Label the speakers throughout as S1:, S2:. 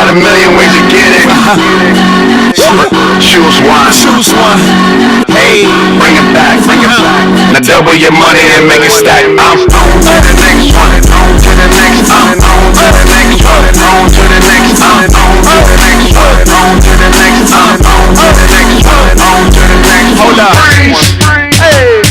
S1: got a million ways to get it. Choose one.
S2: Choose one. Hey,
S1: Bring it back. Now double your money and make it stack. I'm on to the next one. On to the next one. On to the next one. On to the next one. On to the next one. On to the next one. On to the next one. On to the next one.
S2: hold up.
S1: Hey.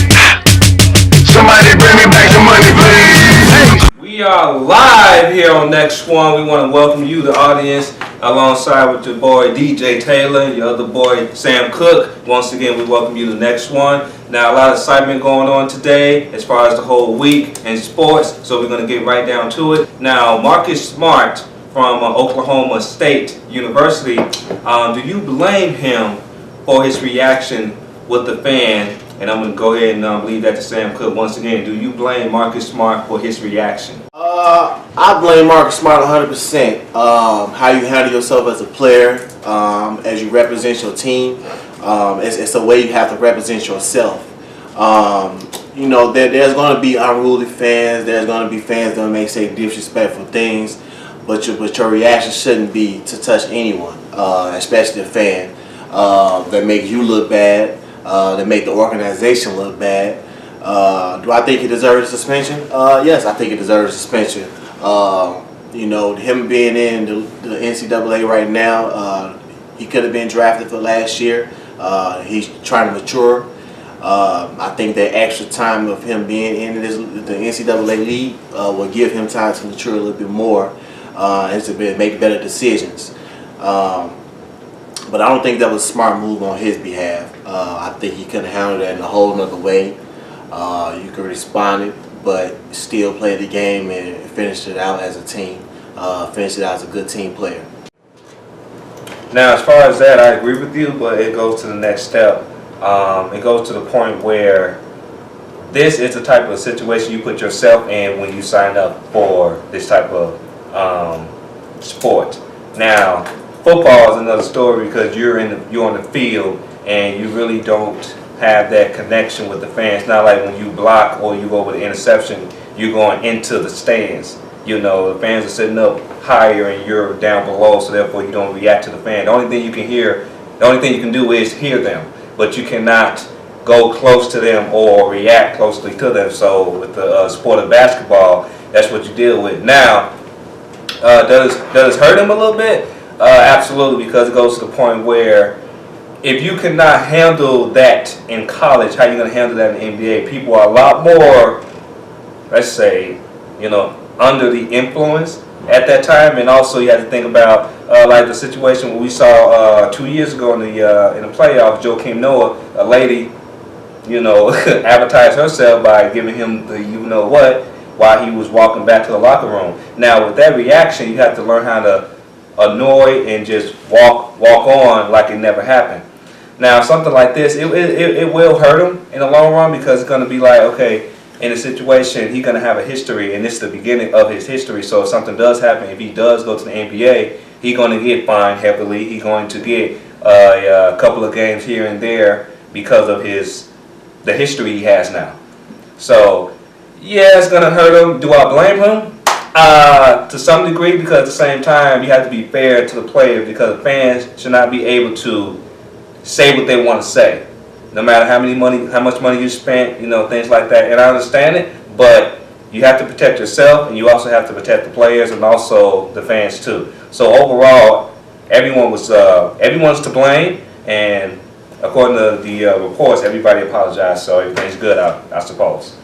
S1: Somebody bring me back the money, please.
S3: We are live here on Next One. We want to welcome you, the audience, alongside with your boy DJ Taylor and your other boy Sam Cook. Once again, we welcome you to Next One. Now, a lot of excitement going on today as far as the whole week in sports, so we're going to get right down to it. Now, Marcus Smart from Oklahoma State University, do you blame him for his reaction with the fan? And I'm going to go ahead and leave that to Sam Cook once again. Do you blame Marcus Smart for his reaction?
S4: I blame Marcus Smart 100%. How you handle yourself as a player, as you represent your team. It's the way you have to represent yourself. You know, there's going to be unruly fans. There's going to be fans that may say disrespectful things. But your reaction shouldn't be to touch anyone, especially a fan that makes you look bad. That make the organization look bad. Do I think he deserves a suspension? Yes, I think he deserves a suspension. You know, him being in the NCAA right now, he could have been drafted for last year. He's trying to mature. I think that extra time of him being in the NCAA league will give him time to mature a little bit more and to make better decisions. But I don't think that was a smart move on his behalf. I think he could have handled that in a whole nother way. You could respond it, but still play the game and finish it out as a team. Finish it out as a good team player.
S3: Now, as far as that, I agree with you, but it goes to the next step. It goes to the point where this is the type of situation you put yourself in when you sign up for this type of sport. Now, football is another story because you're on the field and you really don't have that connection with the fans. Not like when you block or you go with an interception, you're going into the stands. You know, the fans are sitting up higher and you're down below, so therefore you don't react to the fan. The only thing you can hear, the only thing you can do is hear them, but you cannot go close to them or react closely to them. So with the sport of basketball, that's what you deal with. Now, does it hurt him a little bit? Absolutely, because it goes to the point where if you cannot handle that in college, how are you going to handle that in the NBA? People are a lot more, let's say, you know, under the influence at that time. And also you have to think about like the situation where we saw 2 years ago in the playoffs, Joakim Noah, a lady, you know, advertised herself by giving him the you know what while he was walking back to the locker room. Now with that reaction, you have to learn how to annoy and just walk on like it never happened. Now something like this, it will hurt him in the long run because it's going to be like, okay, in a situation he's going to have a history and this is the beginning of his history. So if something does happen, if he does go to the NBA, he's going to get fined heavily. He's going to get a couple of games here and there because of the history he has now. So yeah, it's going to hurt him. Do I blame him? To some degree, because at the same time you have to be fair to the players because fans should not be able to say what they want to say, no matter how much money you spent, you know, things like that. And I understand it, but you have to protect yourself, and you also have to protect the players and also the fans too. So overall, everyone's to blame, and according to the reports, everybody apologized, so everything's good, I suppose.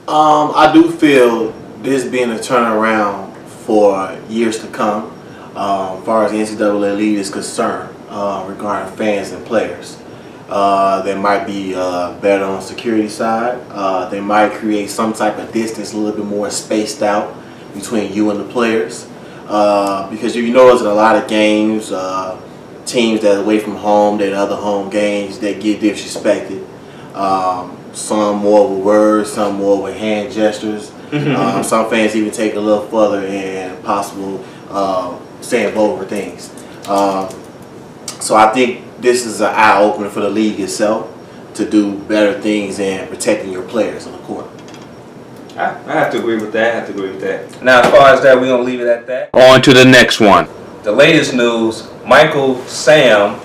S4: I do feel this being a turnaround for years to come, as far as the NCAA league is concerned, regarding fans and players. They might be better on the security side. They might create some type of distance, a little bit more spaced out between you and the players. Because you notice in a lot of games, teams that are away from home, that other home games, they get disrespected. Some more with words, some more with hand gestures. Some fans even take it a little further and possible saying vulgar things. So I think this is an eye-opener for the league itself to do better things in protecting your players on the court.
S3: I have to agree with that. Now, as far as that, we're going to leave it at that.
S2: On to the next one.
S3: The latest news, Michael Sam,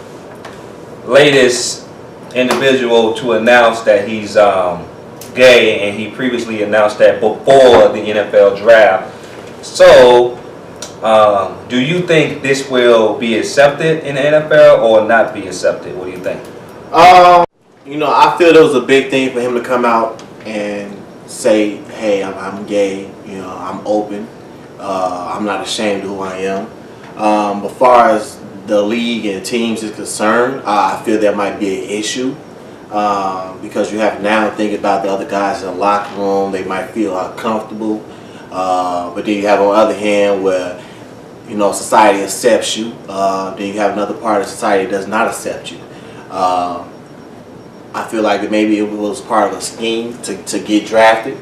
S3: latest individual to announce that he's gay, and he previously announced that before the NFL draft. So, do you think this will be accepted in the NFL or not be accepted? What do you think?
S4: You know, I feel it was a big thing for him to come out and say, hey, I'm gay, you know, I'm open, I'm not ashamed of who I am. As far as the league and teams is concerned, I feel there might be an issue because you have to now think about the other guys in the locker room. They might feel uncomfortable, but then you have on the other hand where, you know, society accepts you. Then you have another part of society that does not accept you. I feel like maybe it was part of a scheme to get drafted,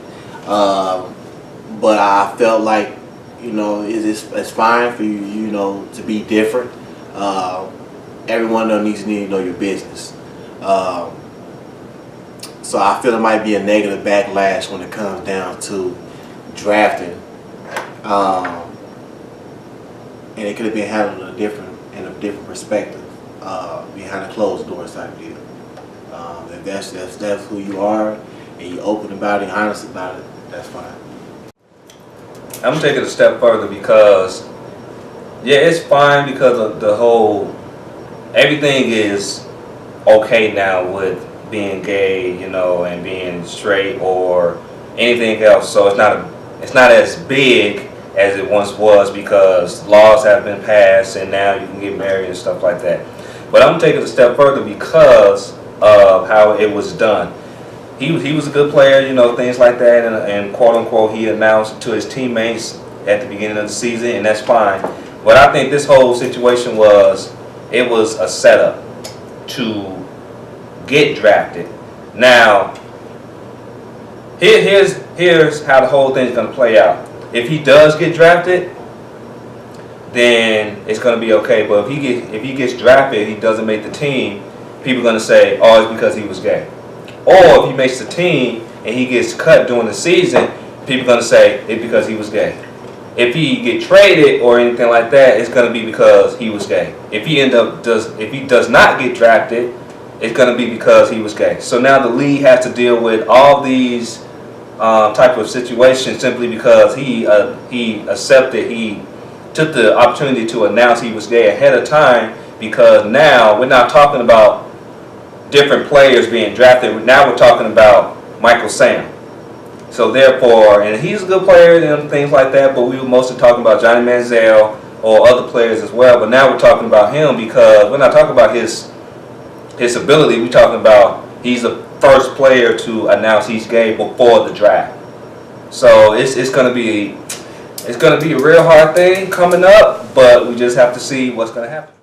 S4: but I felt like, you know, it's fine for you, you know, to be different. Everyone though needs to know your business. So I feel it might be a negative backlash when it comes down to drafting, and it could have been handled in a different perspective, behind a closed doors type deal. If that's who you are, and you're open about it, honest about it, that's fine.
S3: I'm gonna take it a step further because, yeah, it's fine because of the whole, everything is okay now with being gay, you know, and being straight or anything else. So it's not as big as it once was because laws have been passed and now you can get married and stuff like that. But I'm gonna take it a step further because of how it was done. He was a good player, you know, things like that, and quote unquote he announced to his teammates at the beginning of the season, and that's fine. But I think this whole situation was a setup to get drafted. Now, here's how the whole thing's gonna play out. If he does get drafted, then it's gonna be okay. But if he gets drafted, he doesn't make the team, people are gonna say, oh, it's because he was gay. Or if he makes the team and he gets cut during the season, people are gonna say it's because he was gay. If he get traded or anything like that, it's gonna be because he was gay. If he does not get drafted, it's gonna be because he was gay. So now the league has to deal with all these type of situations simply because he took the opportunity to announce he was gay ahead of time, because now we're not talking about different players being drafted. Now we're talking about Michael Sam. So therefore, and he's a good player and things like that, but we were mostly talking about Johnny Manziel or other players as well. But now we're talking about him because we're not talking about his ability. We're talking about he's the first player to announce he's gay before the draft. So it's gonna be a real hard thing coming up, but we just have to see what's gonna happen.